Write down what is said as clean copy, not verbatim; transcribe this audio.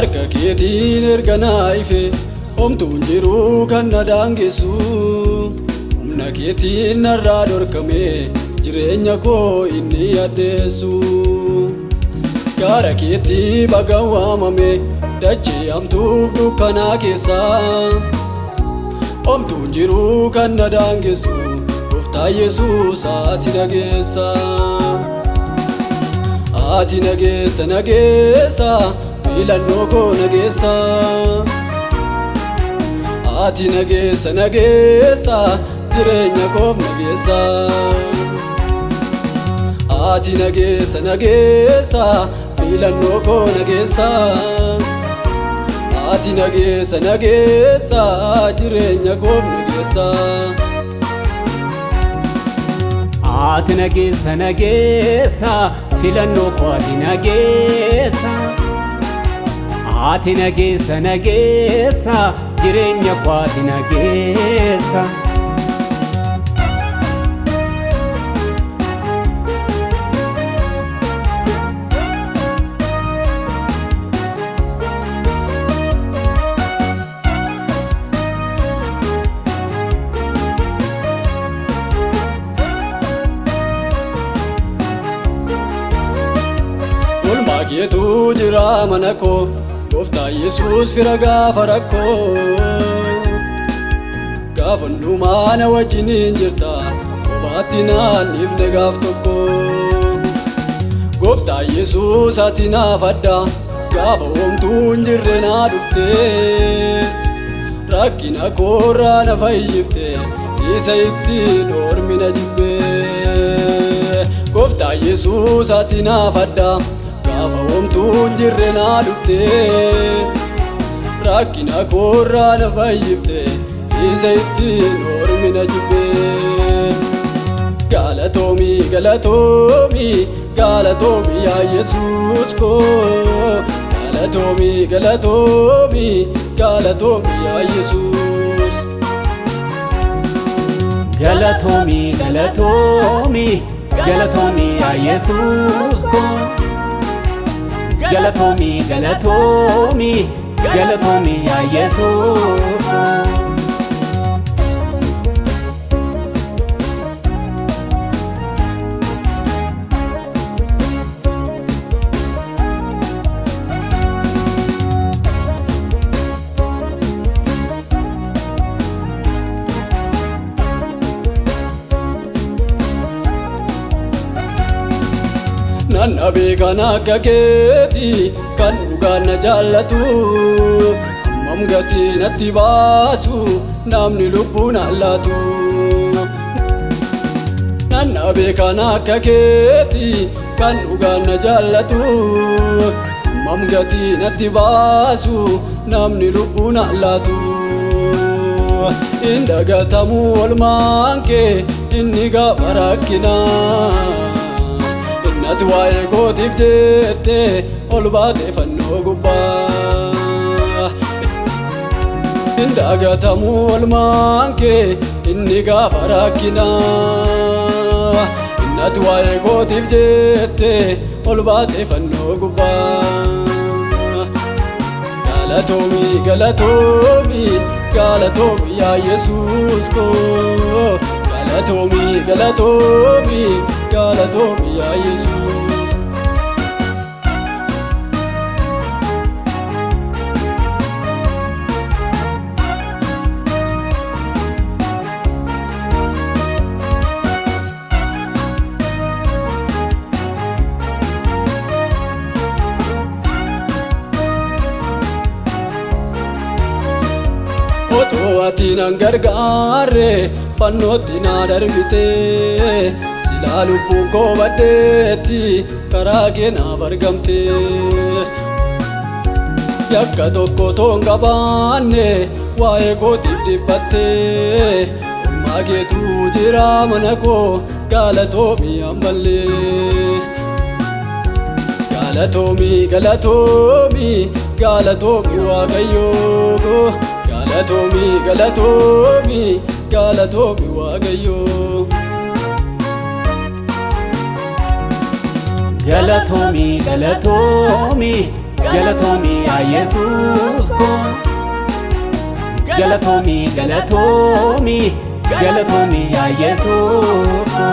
harka keetiin erga naa ife homtuun jiruu kan na daangessu humna keetiin narraa dhorkame jireenya koo inni addeessu gaara keetii baga waamame dachee hamtuuf dukkanaa keessa homtuun jiruu kan na daangessu Gooftaa Yesuus ati nageessa ati nageessa nageessa filannoo koo nageessa ati nageessa nageessa jireenya koo nageessa ati nageessa nageessa filannoo koo nageessa ati nageessa nageessa jireenya koo nageessa ati nageessa nageessa filannoo koo ati nageessa ati nageessa nageessa jireenya koo ati nageessa Keetu jira mana koo Gooftaa Yesuus fira gaafa rakkoo gaafa hundumaa na wajjiniin jirta kophaatti naan dhiifne gaaf tokko Gooftaa Yesuus ati naaf adda gaafa homtuu hin jirre naa dhufte rakkina koorraa na fayyifte isa ittiin ormi na jibbe Gooftaa Yesuus ati naaf adda gaafa homtuu hin jirre naa dhufte rakkina koorraa na fayyifte isa ittiin ormi na jibbe galatoomii galatoomii galatoomii yaa Yesuus koo galatoomii galatoomii galatoomii yaa Yesuus galatoomii galatoomii galatoomii yaa Yesuus koo galatoomii galatoomii galatoomii yaa Yesuus Nanna beekan akka keeti kan dhugaan na jaallatu hammam gatii natti baasu namni lubbuun allaatu Nanna beekan akka keeti kan dhugaan na jaallatu hammam gatii natti baasu namni lubbuun allaatu hin dagatamu oolmaan kee inni gaafa rakkinaa Nati waa'ee kootiif jette ol baate fannoo gubbaa hin dagatamu oolmaan kee inni gaafa rakkinaa Nati waa'ee kootiif jette ol baate fannoo gubbaa galatoomii galatoomii galatoomii yaa Yesuus koo galatoomii galatoomii galatoomii yaa Yesuus otoo ati nan gargaarre fannootti na darbite silaa lubbuun koo baddeetti karaa kee naaf argamte yakka tokko toon qabaanne waa'ee kootiif dhiphatte olmaa keetu jira mana koo galatoomii ammallee galatoomii galatoomii galatoomii waaqayyoo galatoomii galatoomii galatoomii waaqayyoo galatoomii galatoomii galatomi yaa Yesuus ko galatomi galatomi galatomi yaa Yesuus ko